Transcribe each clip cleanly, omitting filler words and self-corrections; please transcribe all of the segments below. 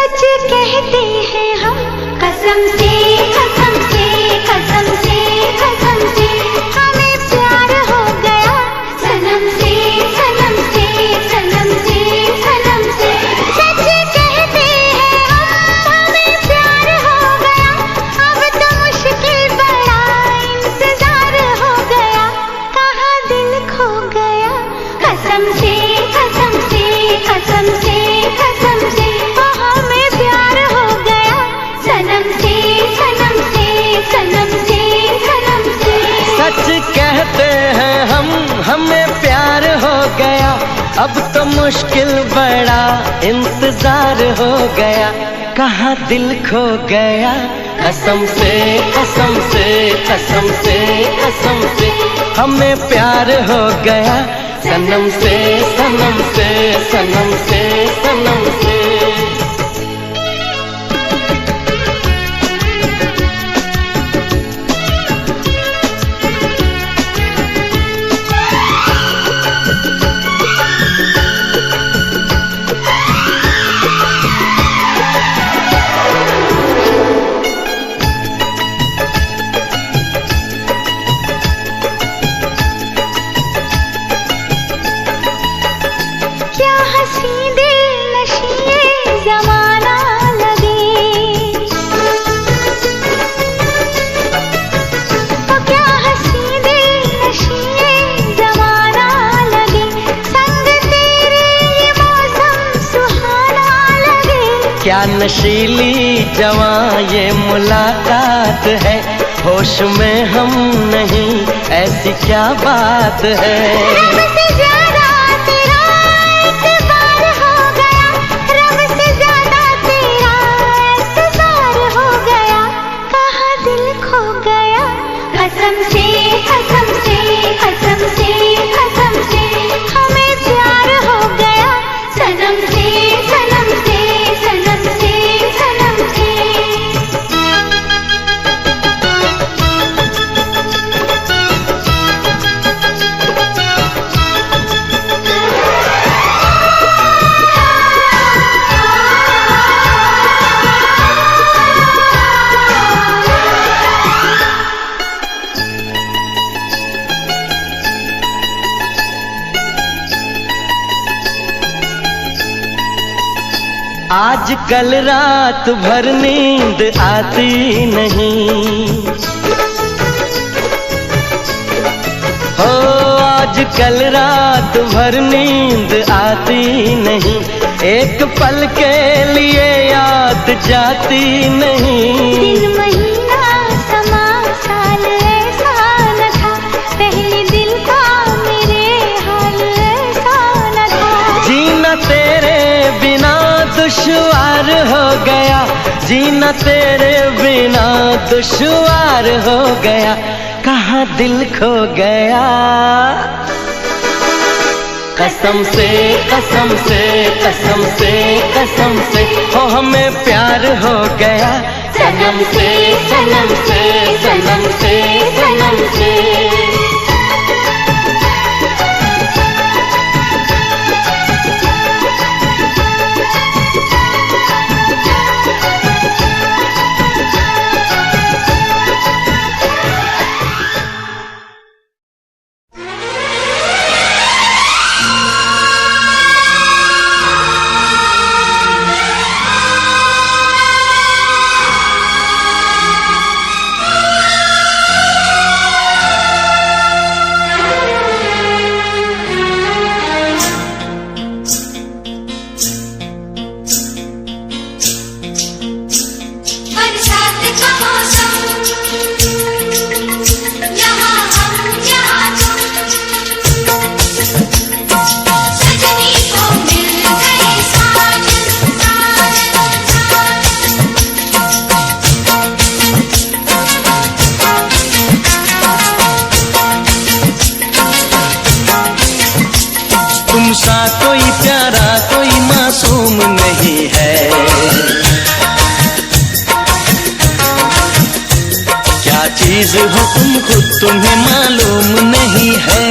सच कहते हैं हम कसम से कसम से कसम से कसम से, हमें प्यार हो गया सनम से सनम से सनम से सनम से। सच कहते हैं हम हमें प्यार हो गया, अब तो मुश्किल बड़ा इंतजार हो गया, कहाँ दिल खो गया कसम से कसम से कसम से कसम से, हमें प्यार हो गया सनम से सनम से सनम से सनम से। सच कहते हैं हम हमें प्यार हो गया, अब तो मुश्किल बड़ा इंतजार हो गया, कहाँ दिल खो गया कसम से कसम से कसम से कसम से, हमें प्यार हो गया सनम से सनम से सनम से सनम से। क्या हंसी दिल नशीए जमाना लगे, ओ क्या हंसी दिल नशीए जमाना लगे, संग तेरे ये मौसम सुहाना लगे। क्या नशीली जवां ये मुलाकात है, होश में हम नहीं ऐसी क्या बात है। रब से ज्यादा तेरा एतबार हो गया, रब से ज्यादा तेरा एतबार हो गया, कहाँ दिल खो गया कसम से कसम से कसम से कसम से, हमें प्यार हो गया सनम से सनम से सनम से सनम से। आज कल रात भर नींद आती नहीं, हो आज कल रात भर नींद आती नहीं, एक पल के लिए याद जाती नहीं। दिन महीना समा साल ऐसा न था, पहले दिल का मेरे हाल ऐसा न था। जीना तेरे बिना दुश्वार हो गया, जीना तेरे बिना दुश्वार हो गया, कहाँ दिल खो गया कसम से कसम से कसम से कसम से, हो हमें प्यार हो गया सनम से सनम से सनम से सनम से। तुमसा कोई प्यारा कोई मासूम नहीं है, क्या चीज हो तुम खुद तुम्हें मालूम नहीं है।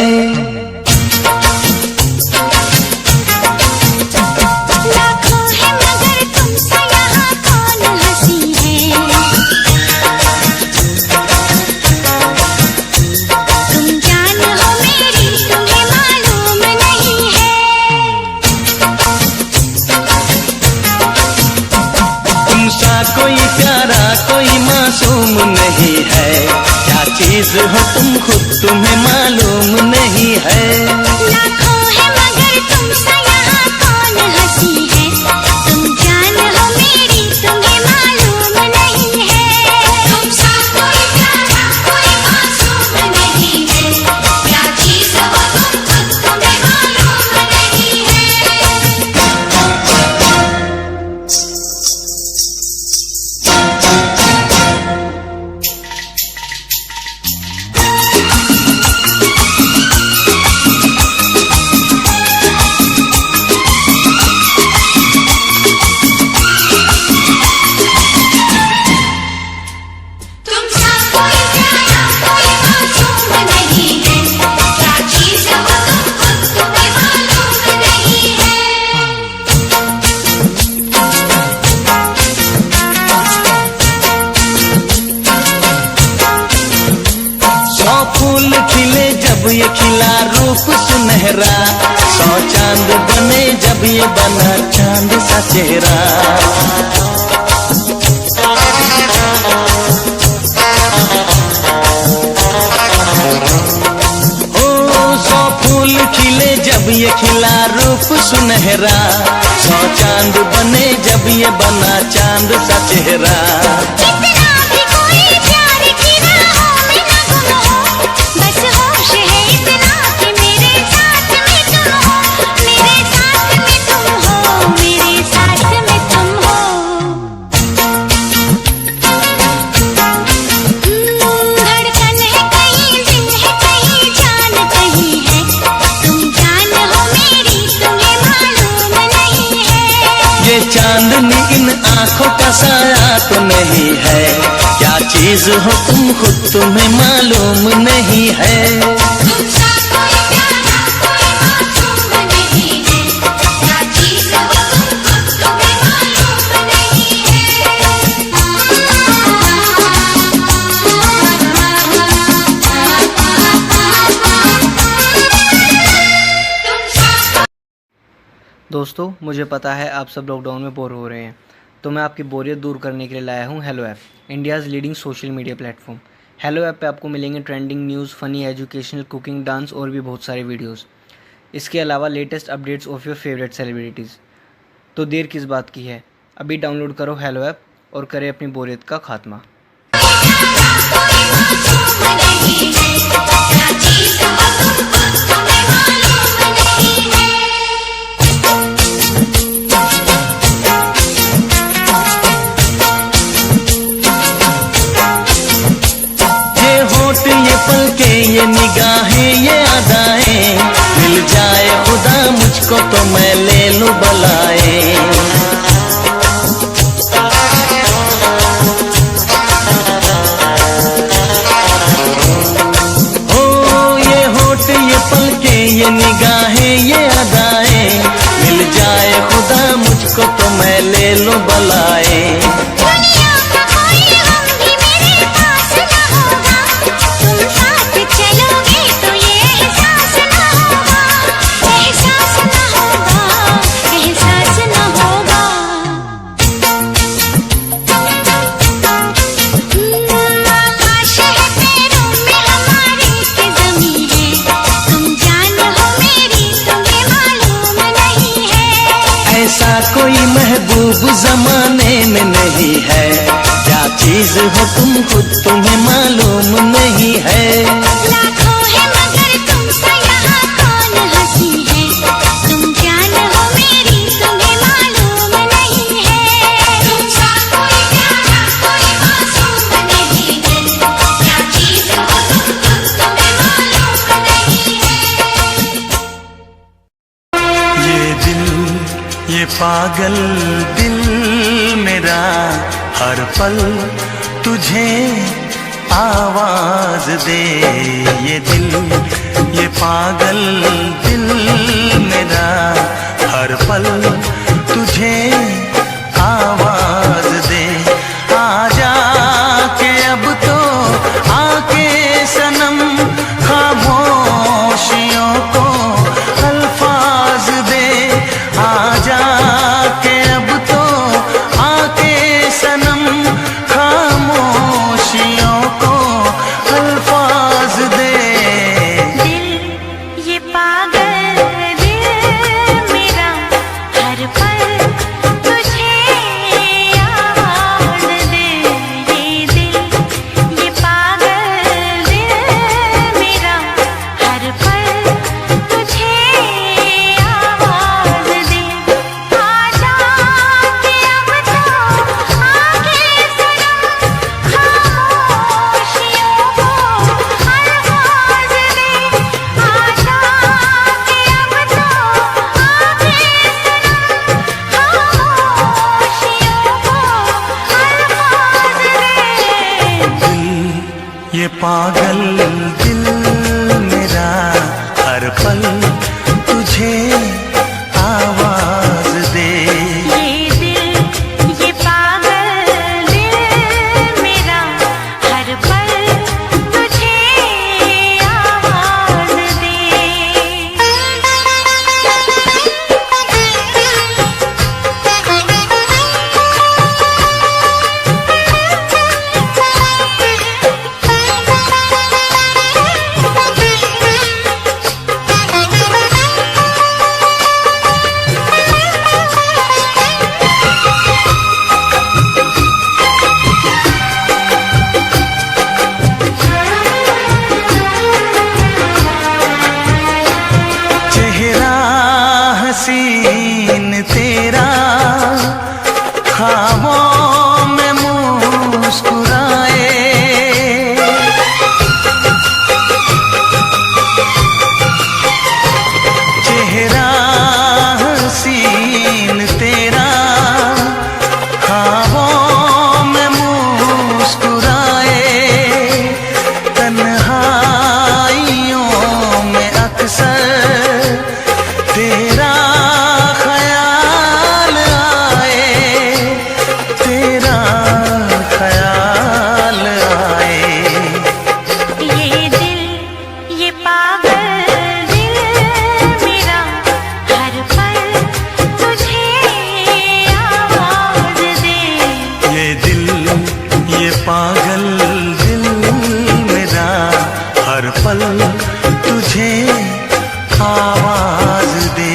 लाखों है मगर तुमसे यहाँ कोई प्यारा कोई मासूम नहीं है, क्या चीज हो तुम खुद तुम्हें मालूम नहीं है। लाखों है मगर तुमसे यहाँ कौन हंसी है, तुम जान हो मेरी तुम्हें मालूम नहीं है। तुमसा कोई प्यारा कोई मासूम नहीं है, क्या चीज हो तुम खुद तुम्हें मालूम नहीं है। तुमसा कोई प्यारा कोई मासूम नहीं है, क्या चीज हो तुम खुद तुम्हें मालूम नहीं है। सौ फूल खिले जब ये खिला रूप सुनहरा, 100 चांद बने जब ये बना चांद सा चेहरा। ओ 100 फूल खिले जब ये खिला रूप सुनहरा, 100 चांद बने जब ये बना चांद सा चेहरा। कितना भी कोई प्यार की राहों में न गुम हो, बस होश है इतना कि मेरे साथ में तुम हो, मेरे साथ में तुम हो, मेरे साथ में तुम हो। धड़कन है कहीं दिल है कहीं जान कहीं है, तुम जान हो मेरी तुम्हें मालूम नहीं है। ये चांदनी इन आंखों का साया तो नहीं है, क्या चीज हो तुम खुद तुम्हें मालूम नहीं है। तुमसा कोई प्यारा कोई मासूम नहीं है, क्या चीज हो तुम खुद तुम्हें मालूम नहीं है। दोस्तों, मुझे पता है आप सब लॉकडाउन में बोर हो रहे हैं, तो मैं आपकी बोरियत दूर करने के लिए लाया हूँ hello app, India's leading social media platform. Hello app पे आपको मिलेंगे trending news, funny, educational, cooking, dance और भी बहुत सारे वीडियोस। इसके अलावा latest updates of your favourite celebrities. तो देर किस बात की है, अभी डाउनलोड करो हेलो ऐप और करें अपनी बोरियत का खात्मा। कोई मासूम नहीं है, क्या चीज हो तुम खुद तुम्हें मालूम नहीं है। ये होठ ये पलके ये निगाहें ये अदाएं, मिल जाए खुदा मुझको तो मैं ले लूं बलाए। ओ ये होठ ये पलके ये निगाहें ये अदाएं, मिल जाए खुदा मुझको तो मैं ले लूं बलाए। दुनिया का कोई गम भी मेरे पास न होगा, तुम साथ चलोगे तो ये एहसास न होगा, एहसास न होगा, एहसास न होगा। आकाश है पैरों में हमारे के ज़मीं है, तुम जान हो मेरी तुम्हें मालूम नहीं है। ऐसा कोई महबूब जमाने में नहीं है, क्या चीज हो तुम खुद तुम्हें मालूम नहीं है। लाखों है मगर तुमसे यहाँ कौन हंसी है, तुम जान हो मेरी तुम्हें मालूम नहीं है। तुमसा कोई प्यारा कोई मासूम नहीं है, क्या चीज हो तुम खुद तुम्हें मालूम नहीं है। ये दिल ये पागल दिल मेरा हर पल तुझे आवाज दे। ये दिल ये पागल दिल मेरा हर पल तुझे आवाज दे। आजा के अब तो आके सनम खामोशियों को अल्फाज दे। आजा के अब तो आके सनम पल तुझे आवाज़ दे। ये दिल ये पागल दिल मेरा हर पल तुझे आवाज़ दे। आजा के अब तो आके सनम खामोशियों को अल्फाज़ दे। आजा के अब तो आके सनम खामोशियों को अल्फाज़ दे। ये पागल दिल मेरा हर पल तुझे आवाज दे। ये दिल ये पागल दिल मेरा हर पल तुझे आवाज़ दे। चेहरा हसीन तेरा ख्वाबों में मुस्कुराए। चेहरा हसीन तेरा ख्वाबों में मुस्कुराए। तन्हाइयों में अक्सर तेरा ख्याल आए। तेरा ख्याल आए। ये दिल ये पागल दिल मेरा हर पल तुझे आवाज़ दे। ये दिल ये पागल दिल मेरा हर पल तुझे आवाज दे।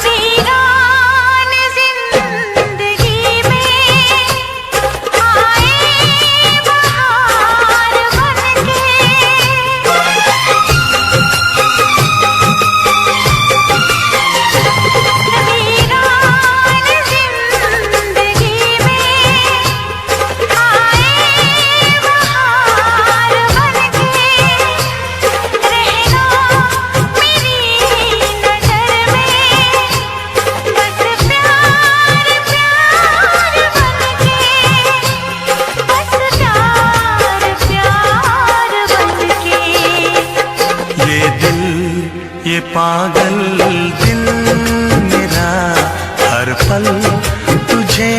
वीरान जिंदगी में आए बहार बनके। वीरान जिंदगी में आए बहार बनके। रहना मेरी नज़र में बस प्यार प्यार बनके। बस प्यार प्यार बनके। ये दिल ये पागल दिल मेरा हर पल तुझे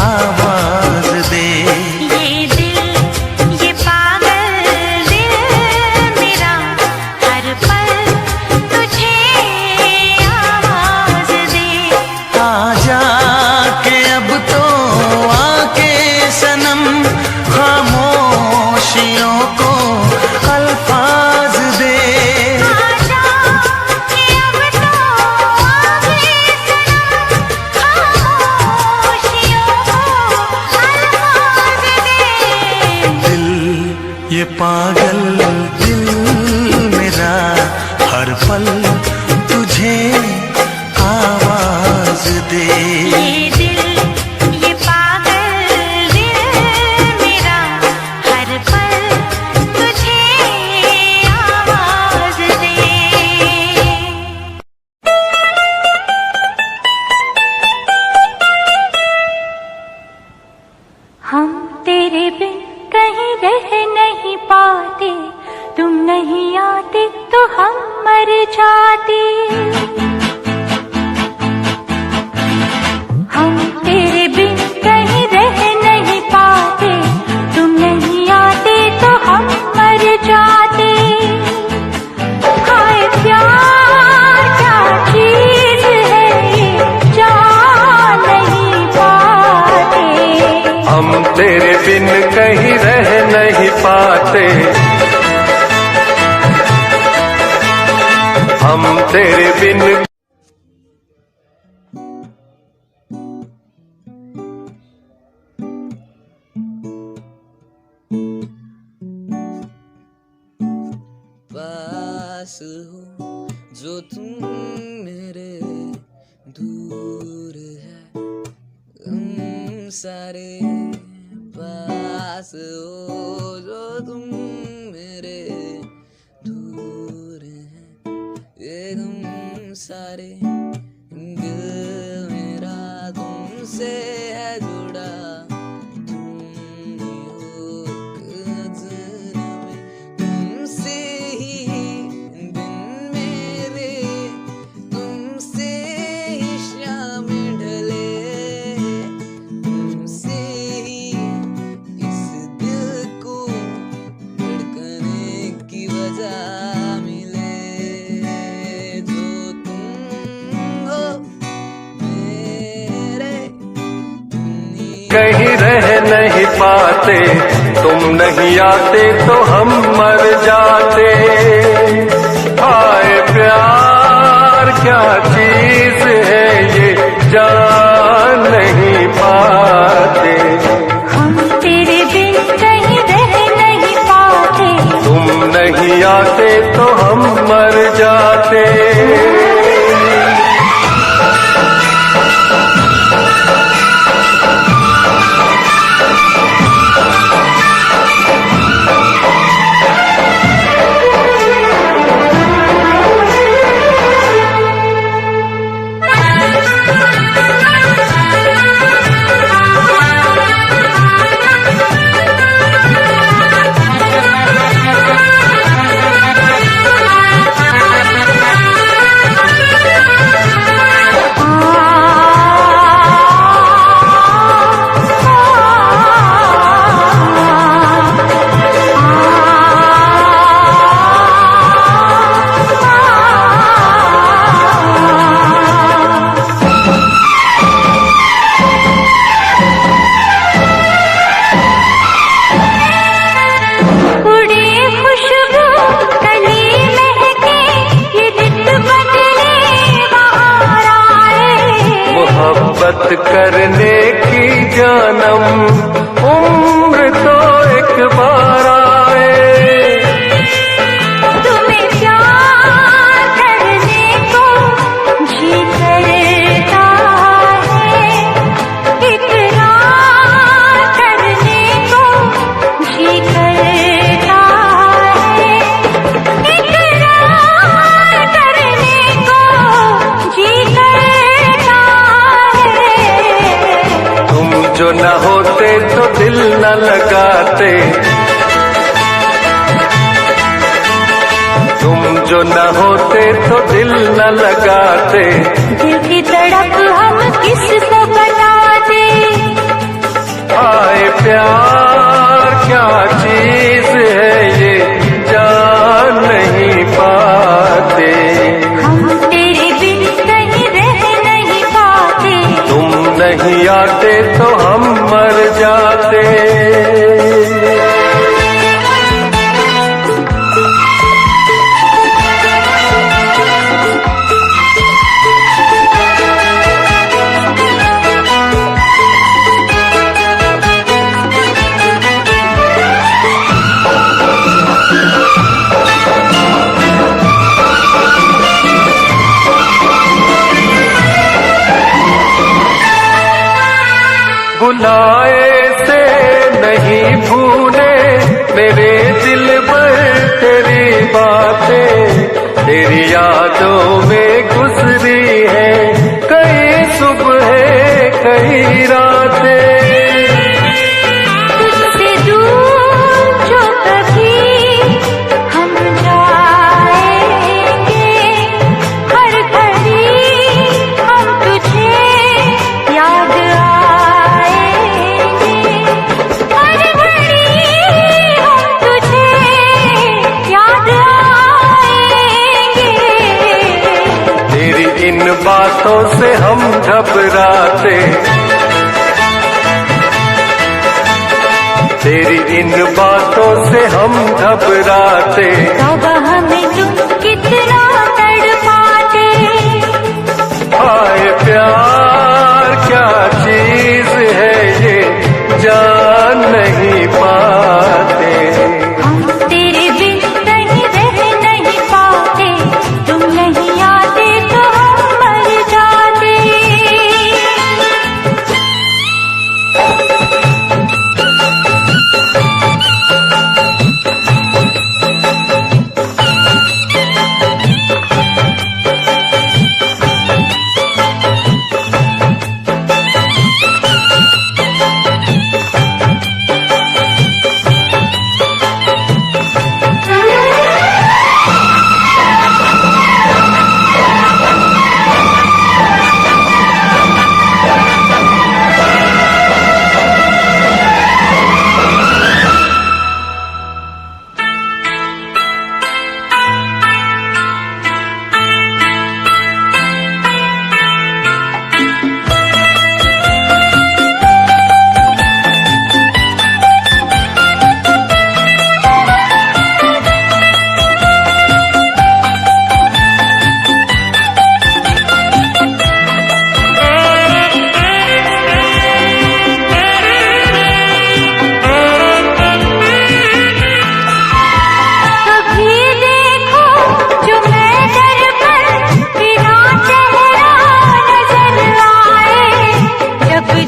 आवाज दे। ये दिल ये पागल दिल मेरा हर पल तुझे आवाज़ दे। आजा के अब तो आके सनम खामोशियों को अल्फाज दे। आजा के अब तो आके सनम खामोशियों को आते तो हम मर जाते। हम तेरे बिन कहीं रह नहीं पाते, तुम नहीं आते तो हम मर जाते। हाय प्यार क्या चीज है ये, जान नहीं पाते। हम तेरे बिन कहीं रह नहीं पाते, हम तेरे बिन। पास हो जो तुम मेरे, दूर है हम सारे। पास हो जो तुम मेरे, दूर है ये हम सारे। दिल मेरा तुमसे है जुड़ा, तुम ही हो एक नज़र में। तुमसे ही दिन मेरे, तुमसे ही शाम ढले, तुमसे ही इस दिल को धड़कने की वजह मिले। जो तुम हो मेरे, कहीं रह नहीं पाते, तुम नहीं आते तो हम मर जाते। हाय प्यार क्या चीज है ये, जान नहीं पाते। हम तेरे बिन कहीं रह नहीं पाते, तुम नहीं आते तो हम मर जाते। मोहब्बत करने की जानम उम्र तो एक बार आए। तुम्हें प्यार करने को जी करता है, इकरार करने को जी करता है, इकरार करने को जी करता है। तुम जो न होते तो दिल न लगाते, तुम जो न होते तो दिल न लगाते। दिल की तड़प हम किसको बताते। हाय प्यार क्या चीज है ये, जान नहीं पाते। हम तेरे बिन कहीं रह नहीं पाते, तुम नहीं आते तो हम मर जाते। बुलाए से नहीं भूले मेरे दिल पर तेरी बातें, तेरी यादों में गुजरी है कई सुबह कई रातें। तुझसे दूर जो कभी हम जा बातों से हम घबराते, तेरी इन बातों से हम घबराते। तौबा हमें तुम कितना तड़पाते। हाय प्यार क्या चीज है ये जान नहीं पाते। हम तेरे बिन कहीं रह नहीं पाते, तुम नहीं आते तो हम मर जाते।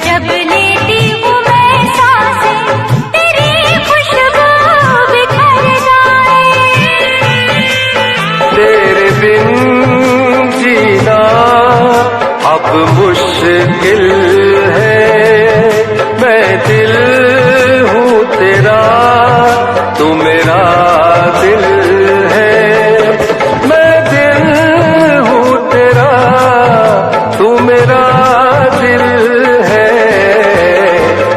जब लेती हूँ मैं सांसें, तेरी खुशबू बिखर जाए। तेरे बिन जीना अब मुश्किल है। मैं दिल हूँ तेरा, तू मेरा दिल है। मैं दिल हूँ तेरा, तू मेरा दिल है।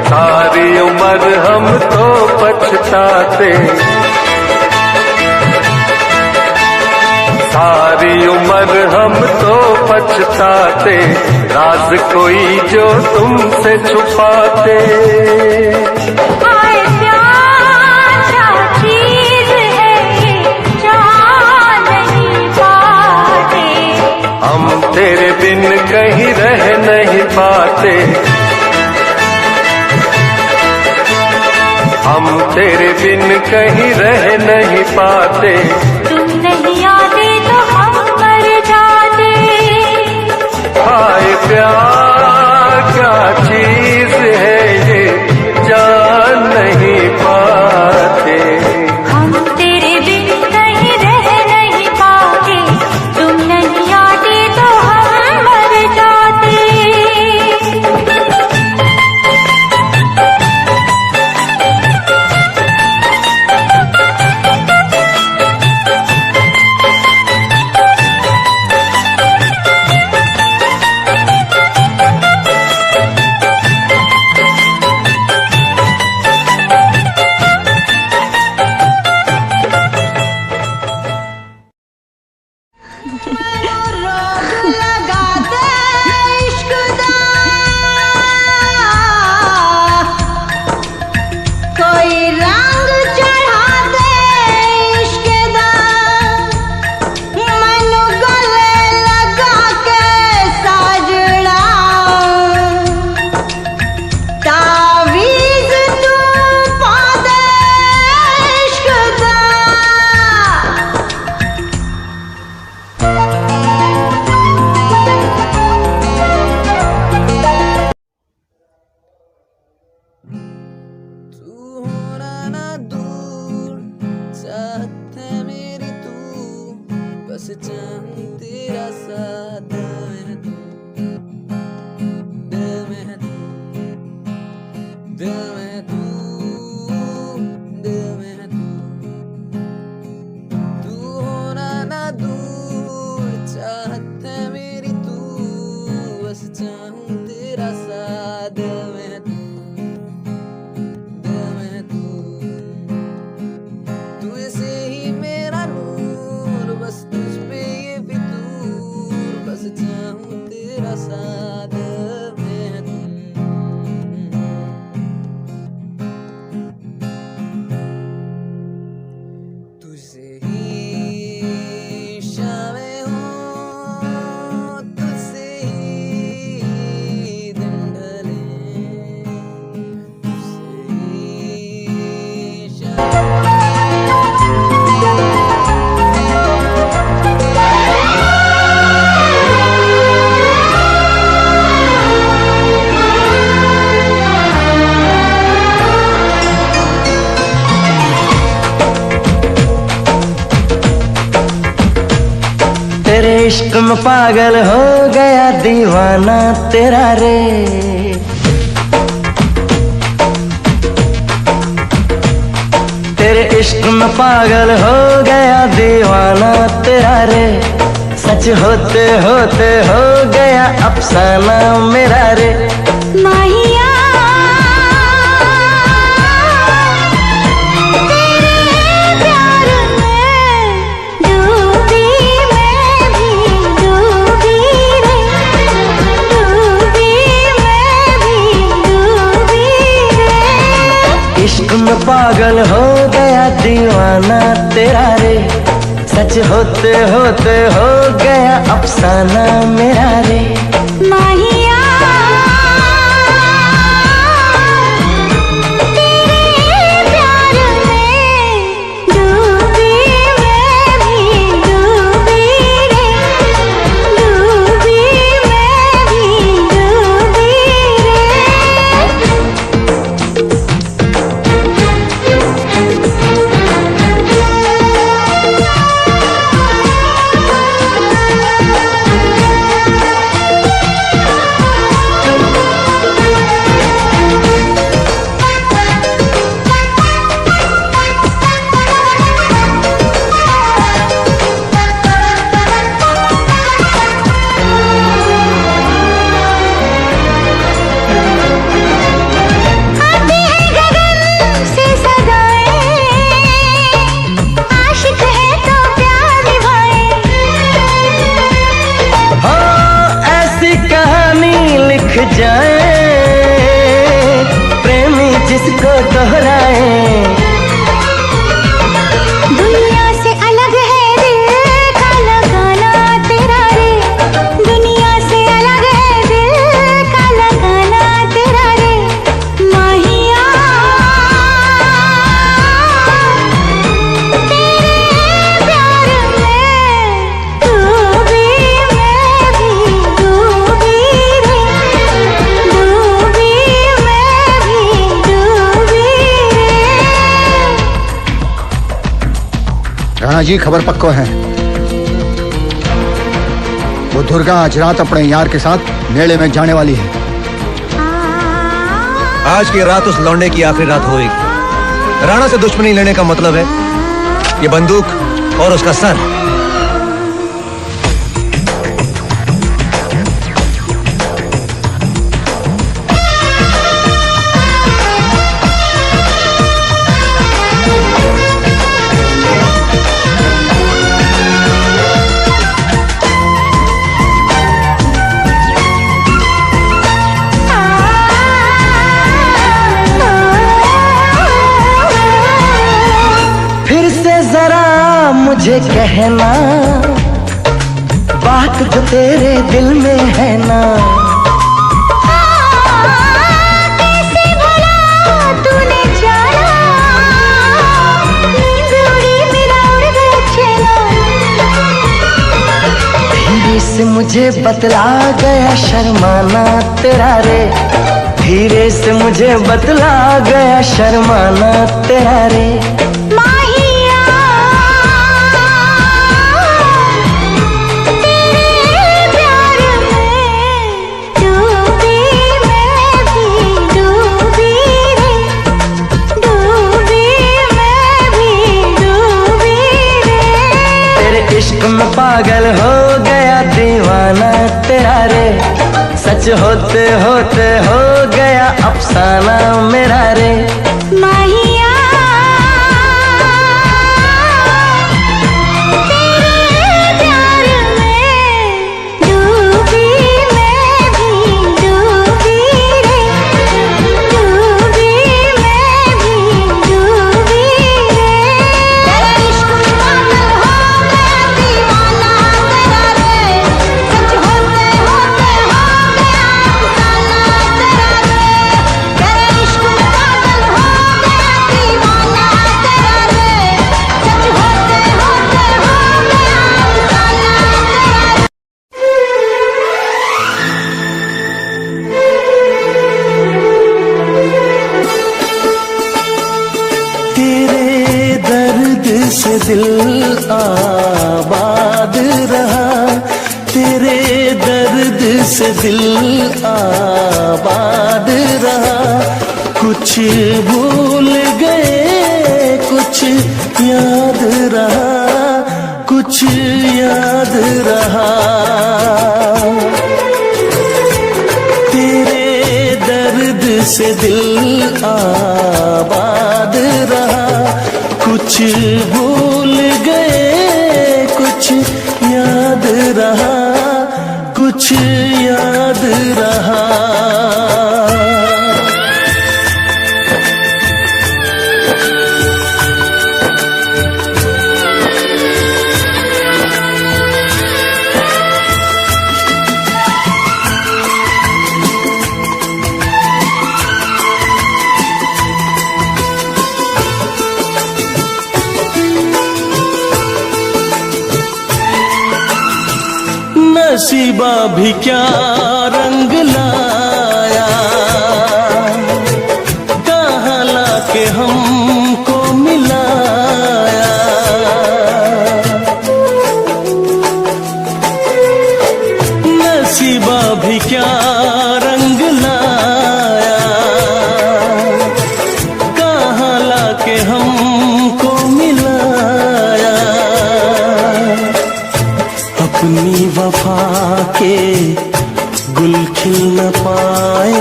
सारी उम्र हम तो पछताते, सारी उम्र हम तो पछताते। राज कोई जो तुमसे छुपाते। हाय प्यार क्या चीज है ये जान नहीं पाते। हम तेरे बिन कहीं रह नहीं पाते, हम तेरे बिन कहीं रह नहीं पाते। तुम नहीं आते तो हम मर जाते। हाय प्यार क्या चीज है ये जान नहीं पाते। हम तेरे बिन कहीं रह नहीं पाते, तुम नहीं आते तो हम मर जाते। बस चाहूं तेरा साथ में तू, दिल में तू, दिल में तू, दिल में तू। तू होना ना दूर, चाहत है मेरी तू, बस चाहूं तेरा साथ, दिल में तू, दिल में तू। तू ऐसे ही मेरा नूर, बस तुझ पे ये फितूर, बस चाहूं तेरे इश्क में पागल हो गया दीवाना तेरा रे। तेरे इश्क में पागल हो गया दीवाना तेरा रे। सच होते होते हो गया अफसाना मेरा रे। माहिया तेरे प्यार में डूबी मैं भी डूबी रे। डूबी मैं भी डूबी रे। इश्क में पागल हो गया दीवाना तेरा रे। सच होते होते हो गया अफसाना मेरा रे। माहिया तेरे प्यार में डूबी मैं भी डूबी रे। डूबी मैं भी डूबी जाए प्रेमी जिसको दोहराए। दुनिया से अलग है दिल का लगाना तेरा रे। दुनिया से अलग है दिल का लगाना तेरा रे। माहिया तेरे प्यार में डूबी मैं भी डूबी रे। डूबी मैं भी डूबी रे। राणा जी खबर पक्को है, वो दुर्गा आज रात अपने यार के साथ मेले में जाने वाली है। आज की रात उस लौंडे की आखिरी रात होगी। राणा से दुश्मनी लेने का मतलब है ये बंदूक और उसका सर। मुझे कहना बात जो तेरे दिल में है ना। कैसे भला तूने जाना। नींद उड़ी मेरा उड़ गया चैना। धीरे से मुझे बतला गया शर्माना तेरा रे। धीरे से मुझे बतला गया शर्माना तेरा रे। इश्क में पागल हो गया दीवाना तेरा रे। सच होते होते हो गया अफसाना मेरा रे। माहिया तेरे प्यार में डूबी मैं भी डूबी रे। डूबी मैं भी डूबी रे। तेरे इश्क में पागल हो गया दीवाना तेरा रे। सच होते होते हो गया अफसाना तेरा रे। तेरे इश्क में पागल हो गया से दिल आबाद रहा। कुछ भूल गए कुछ याद रहा, कुछ याद रहा। तेरे दर्द से दिल आबाद रहा। कुछ भूल गए कुछ याद रहा, कुछ याद रहा। नसीबा भी क्या रंग लाया, कहाँ लाके हमको मिलाया। नसीबा भी क्या रंग लाया, कहाँ लाके हमको मिलाया। अपनी वफा के गुल खिल न पाए,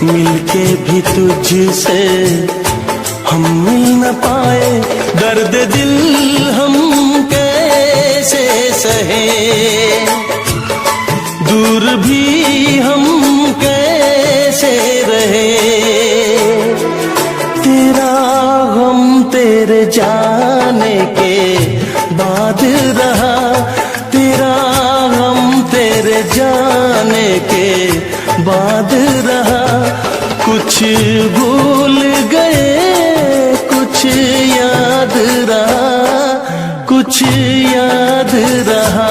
मिलके भी तुझसे हम मिल न पाए। दर्द दिल हम कैसे सहे, दूर भी हम कैसे रहे। तेरा गम तेरे जाने के बाद रहा, तेरा गम तेरे जाने के बाद रहा। कुछ भूल गए कुछ याद रहा, कुछ याद रहा।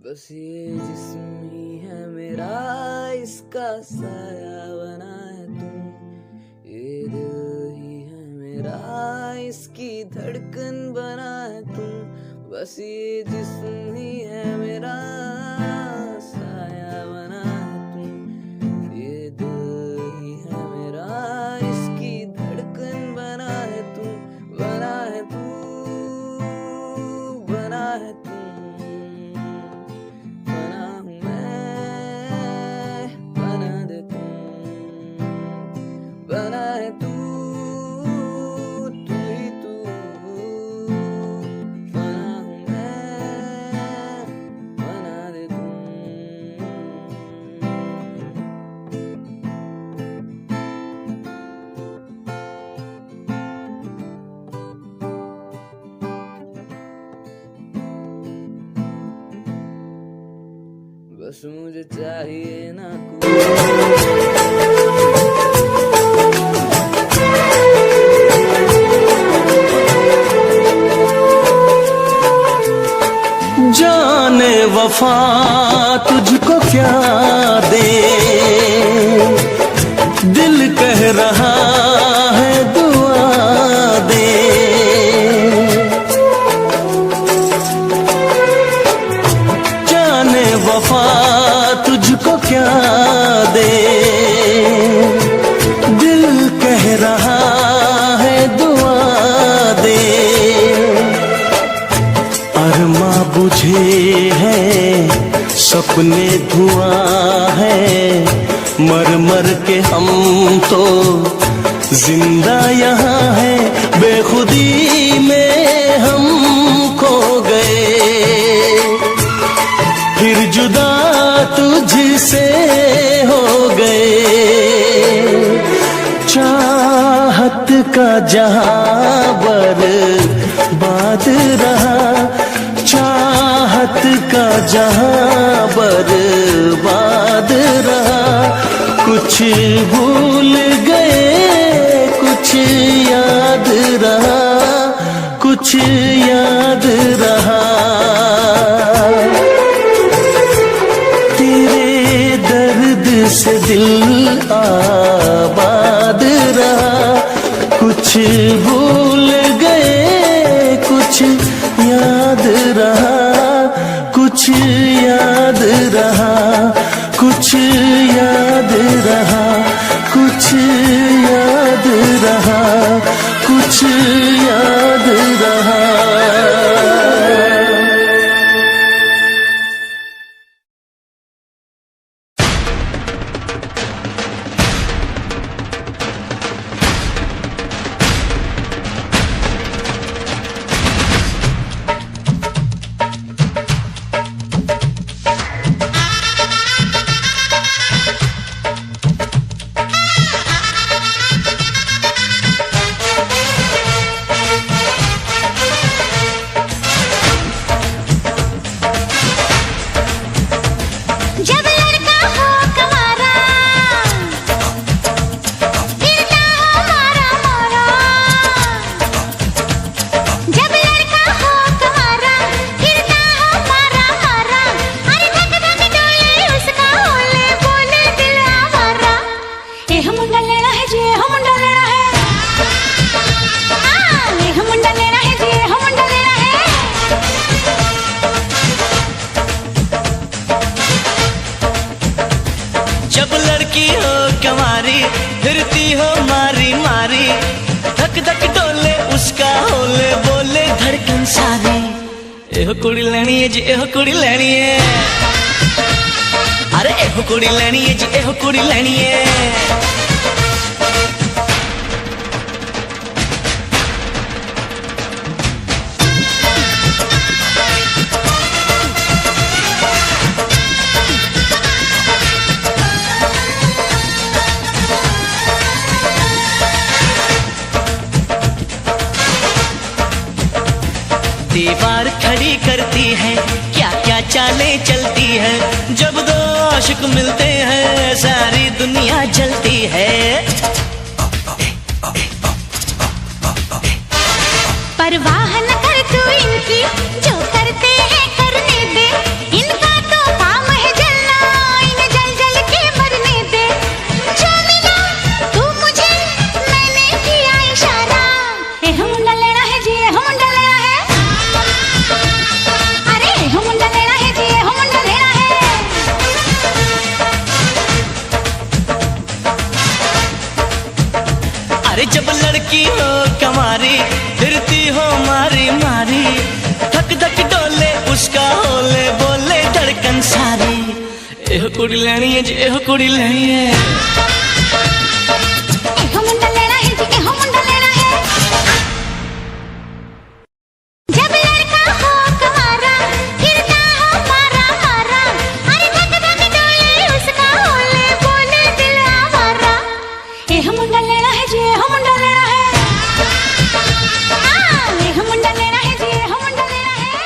बस ये जिस्म ही है मेरा, इसका साया बना है तू। ये दिल ही है मेरा, इसकी धड़कन बना है तू। बस ये जिस्म ही है मेरा, साया बना है तू। ये दिल ही है मेरा, इसकी धड़कन बना है तू। बना है तू, बना है तू। बना है तू, तू ही तू। बना हूँ मैं, बना दे तू। बस मुझे चाहिए ना जाने वफा तुझको क्या दे, दिल कह रहा है दुआ दे। जाने वफा तुझको क्या दे, दिल कह रहा है दुआ दे। अरमा बुझे हैं सपने धुआं है, मर मर के हम तो जिंदा यहाँ है। बेखुदी में हम खो गए, फिर जुदा तुझसे हो गए। चाहत का जहां बर्बाद रहा, चाहत का जहां बर्बाद रहा। कुछ भूल गए कुछ याद रहा, कुछ याद रहा। तेरे दर्द से दिल आबाद रहा, कुछ भूल गए कुछ याद रहा, कुछ याद रहा, कुछ याद रहा, कुछ याद रहा, कुछ याद रहा। जब लड़का हो कवारा, गिरता हो मारा मारा। जब लड़का हो कवारा, गिरता हो मारा मारा। अरे धक धक डोले उसका होले बोले दिल आवारा। एह मुंडा लेना है जी, एह मुंडा लेना है। एह मुंडा लेना है जी, एह मुंडा लेना है। जब लड़की हो कमारी, फिरती हो मारी मारी। धक धक डोले उसका होले बोले धड़कन सारी। एहो कुड़ी लेनी है जी, एहो कुड़ी लेनी है। अरे एहो कुड़ी लेनी है जी, एहो कुड़ी लेनी है। दीवार खड़ी करती है, क्या क्या चालें चलती है। जब दो आशिक मिलते हैं सारी दुनिया जलती है। परवाह न कर तू इनकी, जो करते हैं करने दे। इनका तो काम है जलना, इन्हें जल जल के मरने दे। जो मिला तू मुझे, मैंने किया इशारा। एह मुंडा लेना है जी, एह मुंडा लेना है। अरे एह मुंडा लेना है जी, एह मुंडा लेना है। अरे जब लड़की हो कमारी, फिरती हो मारी मारी। धक धक डोले उसका होले बोले धड़कन सारी। एहो कुड़ी लेनी है जी, एहो कुड़ी लेनी है। एह मुंडा लेना है जी, एह मुंडा लेना है। जब लड़का हो कवारा, गिरता हो मारा मारा। अरे धक धक डोले उसका होले बोले दिल आवारा। एह मुंडा लेना है जी, एह मुंडा लेना है। एह मुंडा लेना है जी, एह मुंडा लेना है।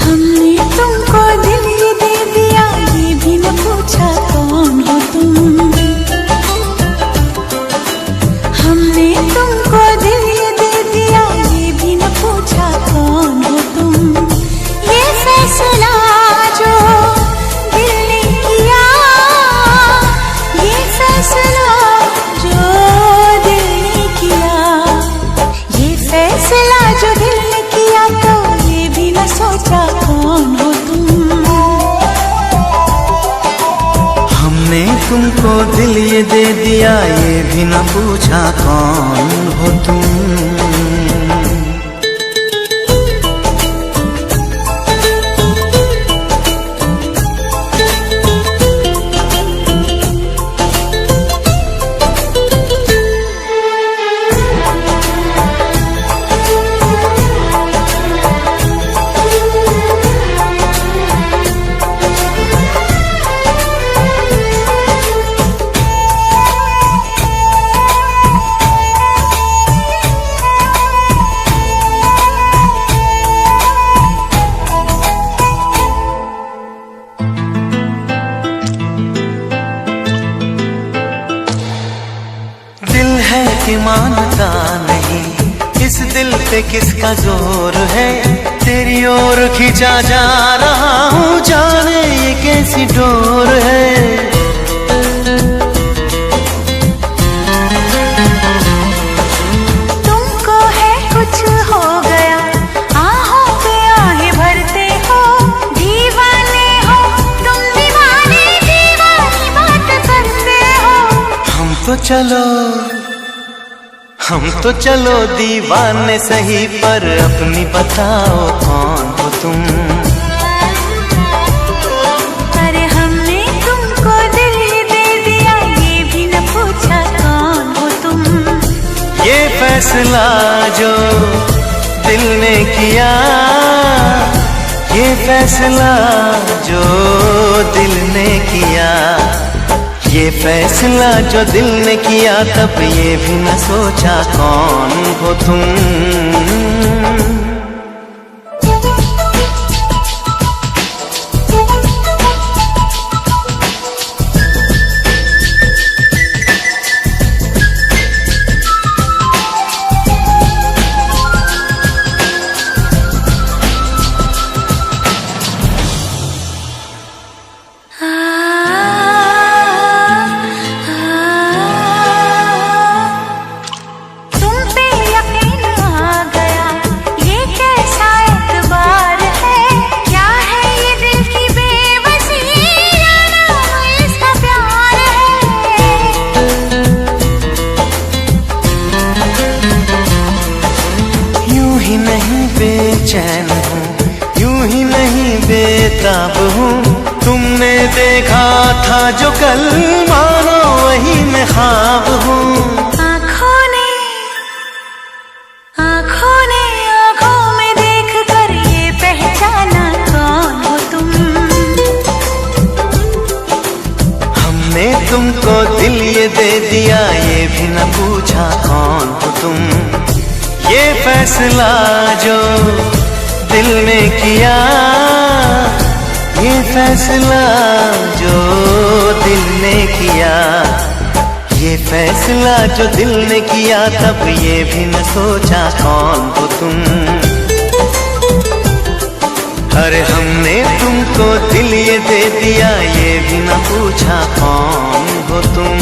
हमने तुमको दिल ये दे दिया, ये भी न पूछा कौन हो तुम। हमने तुमको दिल ये दे दिया, ये भी न पूछा कौन हो तुम। ये फैसला जो दिल ने किया, ये फैसला जो दिल ने किया। ये फैसला जो दिल ने किया, तो ये भी न सोचा कौन हो तुम। हमने तुमको दिल ये दे दिया, ये भी न पूछा कौन हो तुम। कि मानता नहीं, इस दिल पे किसका जोर है, तेरी ओर खींचा जा रहा हूँ, जाने ये कैसी डोर है। तुमको है कुछ हो गया, आहों पे आहें भरते हो, दीवाने हो तुम, दीवाने दीवानी बात करते हो। हम तो चलो दीवाने सही, पर अपनी बताओ कौन हो तुम। अरे हमने तुमको दिल ही दे दिया, ये भी न पूछा कौन हो तुम। ये फैसला जो दिल ने किया, ये फैसला जो दिल ने किया, ये फैसला जो दिल ने किया, तब ये भी न सोचा कौन हो तुम। बेचैन हूँ, यूं ही नहीं बेताब हूँ, तुमने देखा था जो कल, मानो वही मैं ख्वाब हूँ। आँखों ने आँखों में देख कर ये पहचाना कौन हो तुम। हमने तुमको दिल ये दे दिया, ये भी न पूछा कौन हो तुम। ये फैसला जो दिल ने किया, ये फैसला जो दिल ने किया, ये फैसला जो दिल ने किया, तब ये भी न सोचा कौन हो तुम। अरे हमने तुमको दिल ये दे दिया, ये भी न पूछा कौन हो तुम।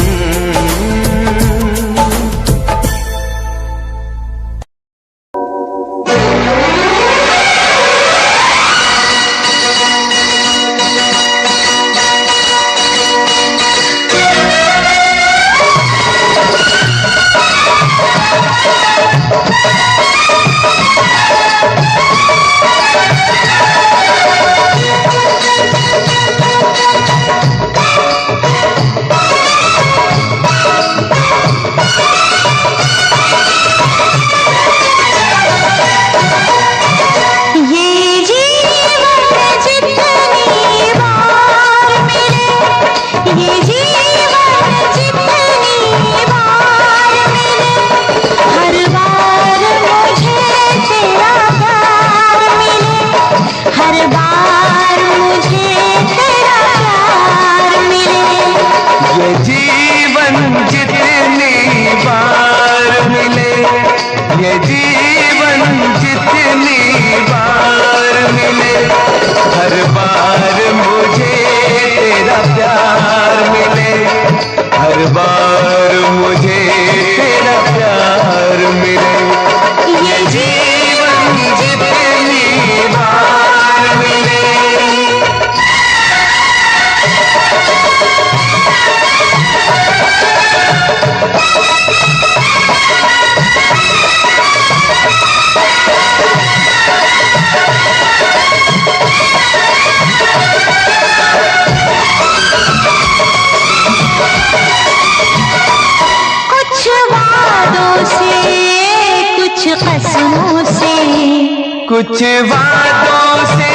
कुछ वादों से,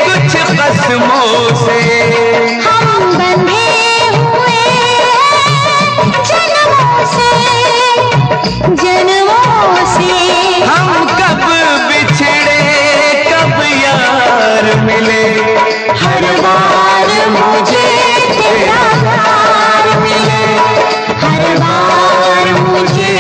कुछ कसमों से हम बंधे हुए जन्मों से, जन्मों से। हम कब बिछड़े कब यार मिले, हर बार मुझे तेरा प्यार मिले, हर बार मुझे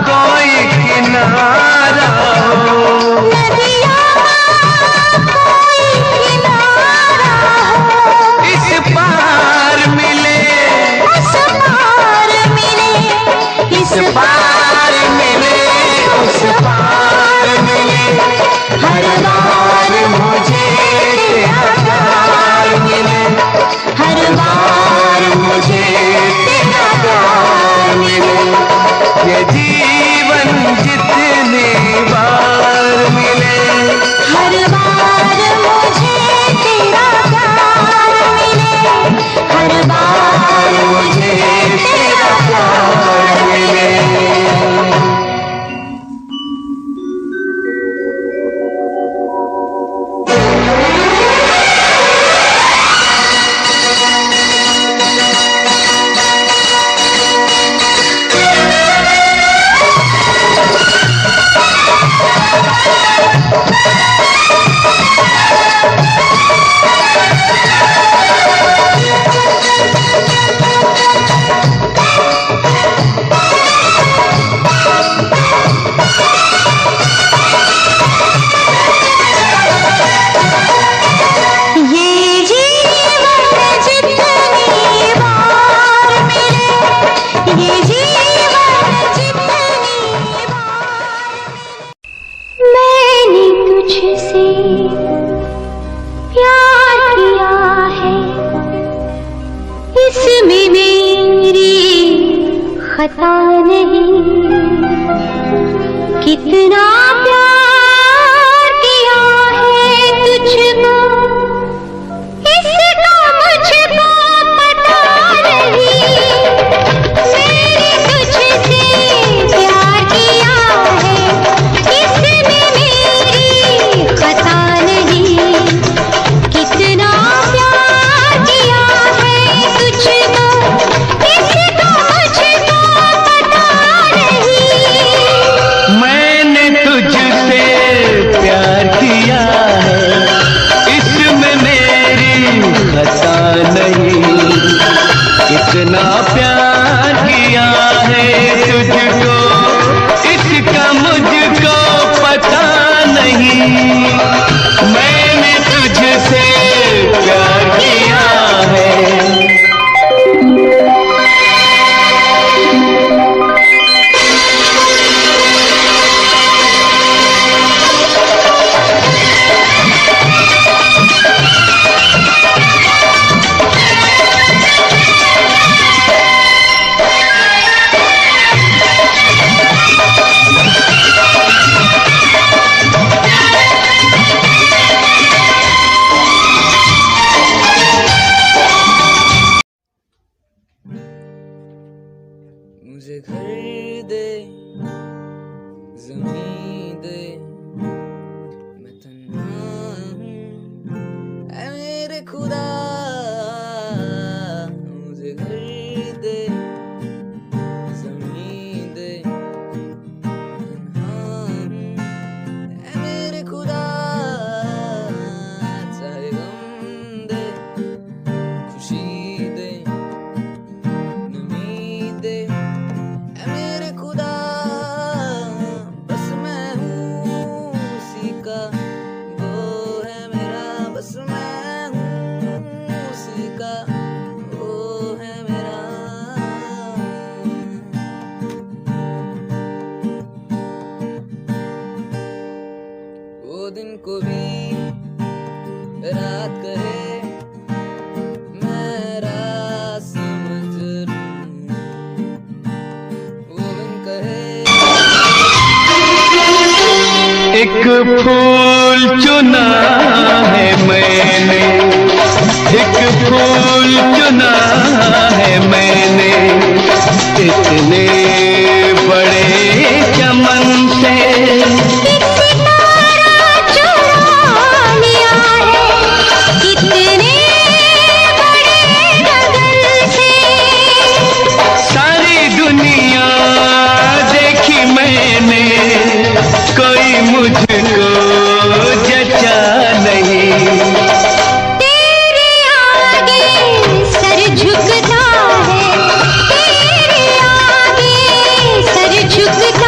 कोई किनारा हो, नदिया कोई किनारा हो, इस पार मिले, उस पार मिले, इस पार मिले, उस पार मिले, हर बार मुझे तेरा प्यार मिले, हर बार मुझे तेरा प्यार मिले, ये जीवन जितनी बार मिले, हर बार मुझे तेरा प्यार मिले, हर बार मुझे तेरा प्यार मिले। ये जीवन जितनी बार मिले, ये जीवन जितनी बार मैंने तुझसे प्यार किया है, इसमें मेरी खता नहीं, कितना प्यार किया है तुझको, इसका मुझको पता नहीं, मैंने तुझसे प्यार किया है, इसमें मेरी खता नहीं, कितना प्यार किया है तुझको, इसका मुझको पता नहीं, मैंने तुझसे प्यार किया है, इसमें मेरी खता नहीं, इतना प्यार किया है तुझको, इसका मुझको पता नहीं, मैंने तुझसे प्यार किया है। मुझे घर दे, ज़मीन दे, मैं तन्हा हूँ ऐ मेरे खुदा, मुझे घर दे, ज़मीन दे, मैं तन्हा हूँ ऐ मेरे खुदा, चाहे गम दे, खुशी दे, नमी दे, ऐ मेरे खुदा, बस मैं हूँ उसी का, वो है मेरा, बस मैं हूँ उसी का, वो है मेरा। वो दिन को भी रात कहे, मैं रात समझ लूं, वो दिन कहे एक फूल चुना है मैंने, एक फूल चुना है मैंने, इतने बड़े चमन से, एक सितारा चुरा लिया है, कितने बड़े गगन से, सारी दुनिया देखी मैंने, कोई मुझको जचा नहीं, तेरे आगे सर झुकता है, तेरे आगे सर झुकता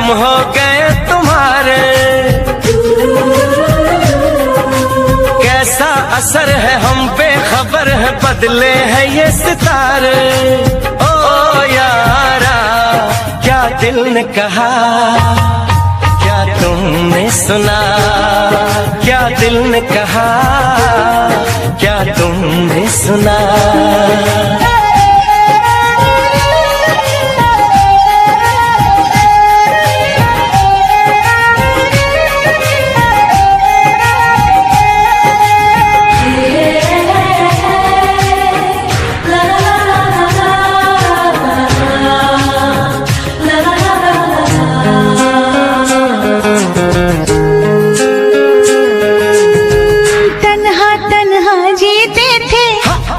हम हो गए तुम्हारे। कैसा असर है हम पे खबर है, बदले हैं ये सितारे। ओ यारा क्या दिल ने कहा, क्या तुमने सुना, क्या दिल ने कहा, क्या तुमने सुना।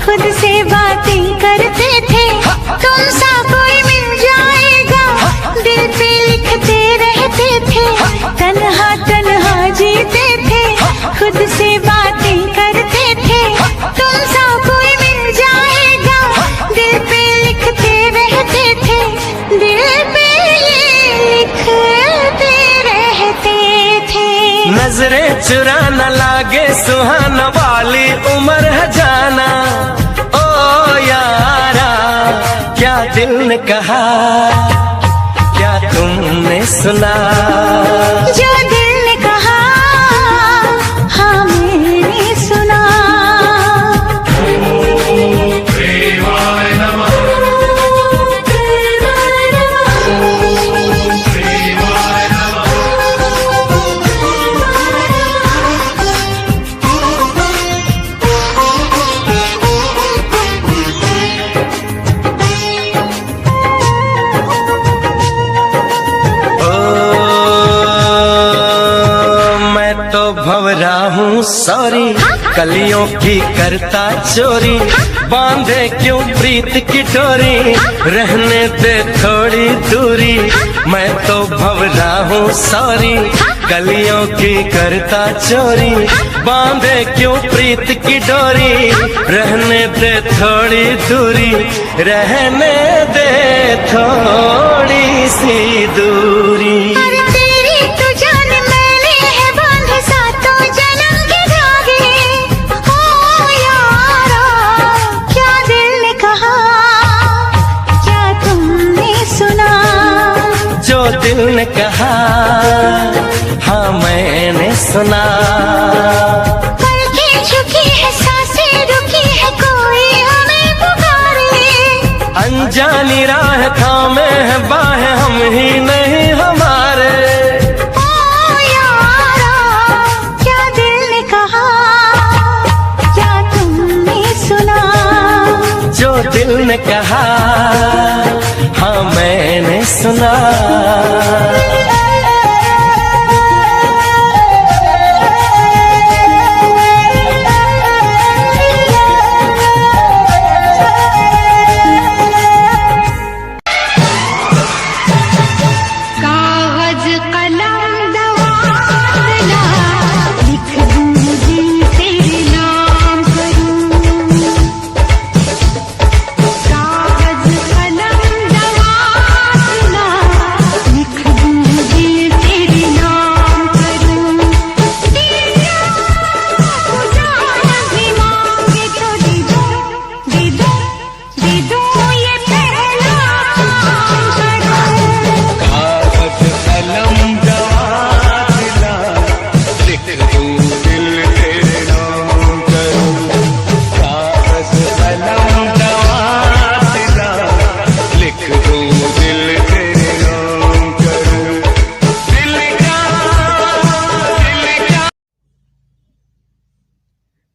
खुद से बातें करते थे, तुम सा कोई मिल जाएगा, दिल पे लिखते रहते थे। तन्हा तन्हा जीते थे, खुद से बातें करते थे, तुम सा कोई मिल जाएगा, दिल पे लिखते रहते थे, दिल पे लिखते रहते थे। नजरें चुरा न लागे सुहाना वाली उम्र है जाना। क्या दिल ने कहा, क्या तुमने सुना, जो दिल ने कहा हाँ मैंने सुना। भंवरा हूँ सॉरी, कलियों की करता चोरी, बांधे क्यों प्रीत की डोरी, रहने दे थोड़ी दूरी। मैं तो भंवरा हूँ सॉरी, कलियों की करता चोरी, बांधे क्यों प्रीत की डोरी, रहने दे थोड़ी दूरी, रहने दे थोड़ी सी दूरी। दिल ने कहा हाँ मैंने सुना। पलकें झुकी है, सांसें रुकी है, कोई हमें पुकारे। अनजानी राह थामे है बाहें हम ही नहीं हमारे। ओ यारा क्या दिल ने कहा, क्या तुमने सुना, जो दिल ने कहा हाँ मैंने सुना।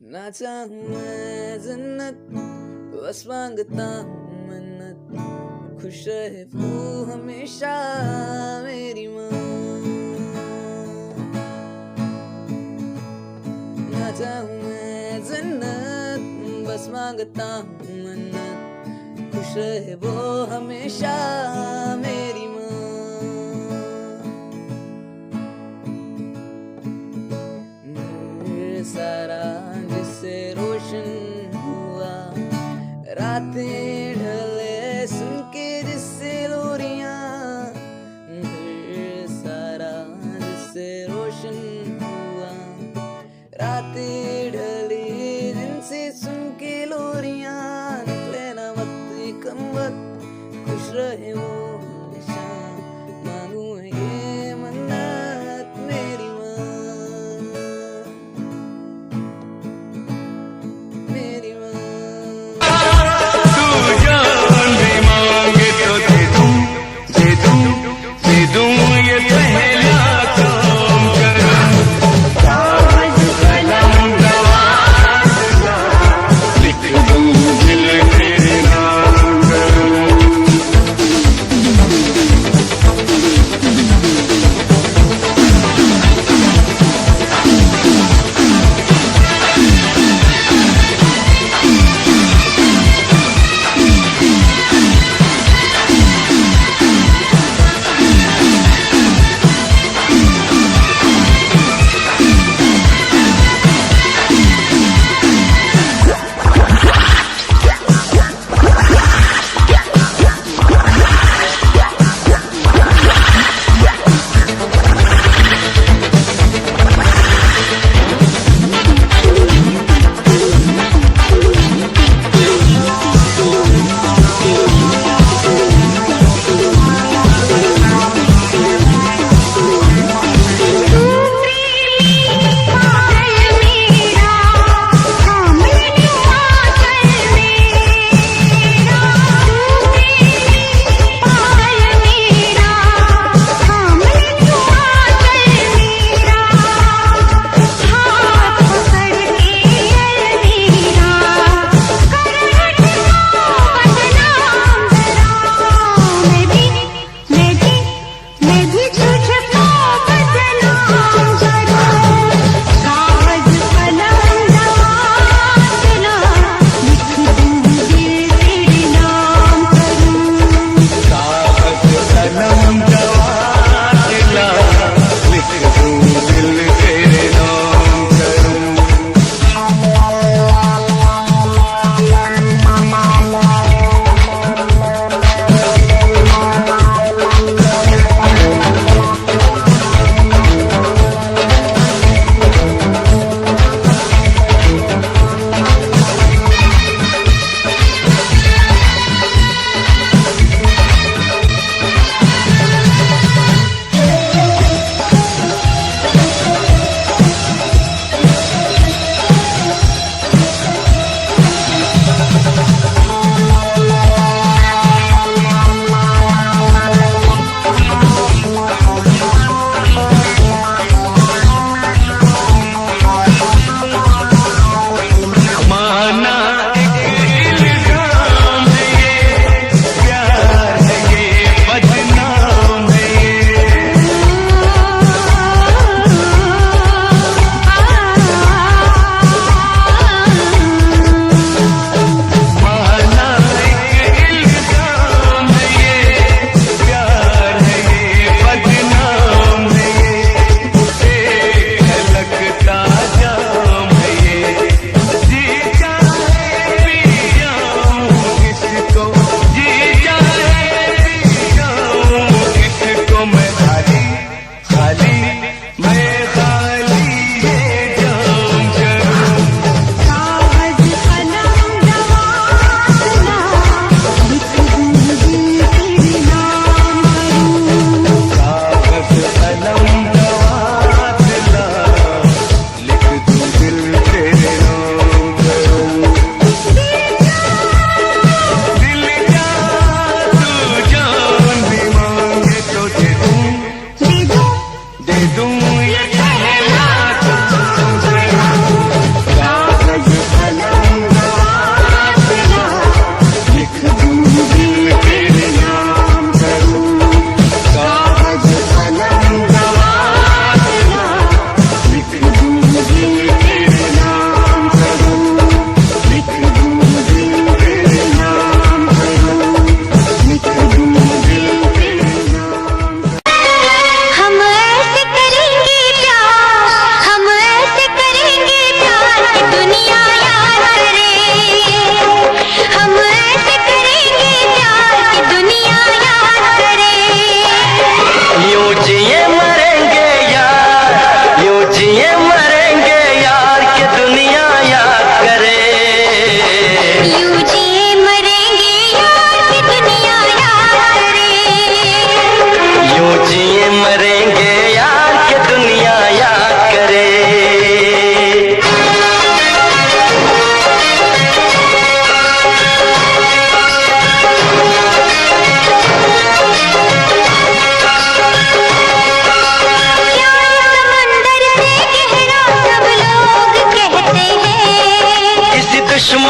ना चाहूं मैं जन्नत, बस मांगता हूँ मन्नत, खुश रहे वो हमेशा मेरी माँ। ना चाहूं मैं जन्नत, बस मांगता हूँ मन्नत, खुश रहे वो हमेशा मेरी माँ। सारा जिससे रोशन हुआ, रातें ढले सुन के जिससे लोरियां,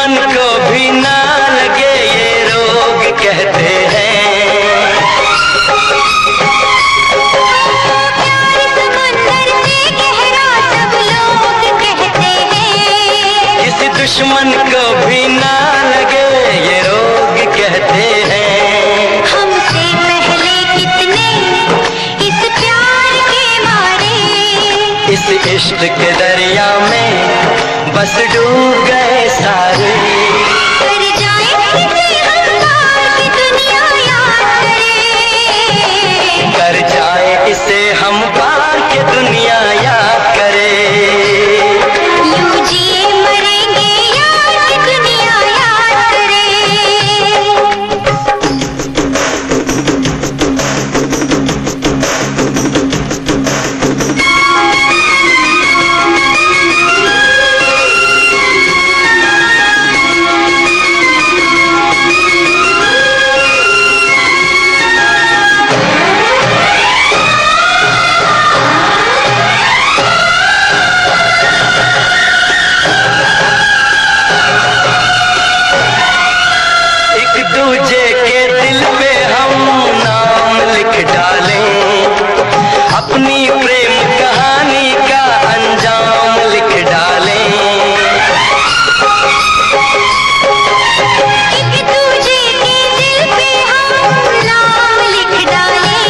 दुश्मन को भी ना लगे ये रोग कहते हैं। समंदर से गहरा सब लोग कहते हैं। किसी दुश्मन को भी ना लगे ये रोग कहते हैं। हमसे पहले कितने इस प्यार के मारे, इस इश्क के दरिया में बस डूब गए सारे। कर जाए किसी हमकार की दुनिया याद करे, कर जाए इसे हम पार के दुनिया याद करे। यूं जिए मरेंगे यार की दुनिया याद करे। दूजे के दिल पे हम नाम लिख डालें, अपनी प्रेम कहानी का अंजाम लिख डालें। एक दूजे के दिल पे हम नाम लिख डालें,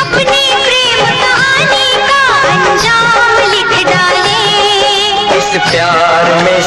अपनी प्रेम कहानी का अंजाम लिख डालें। इस प्यार में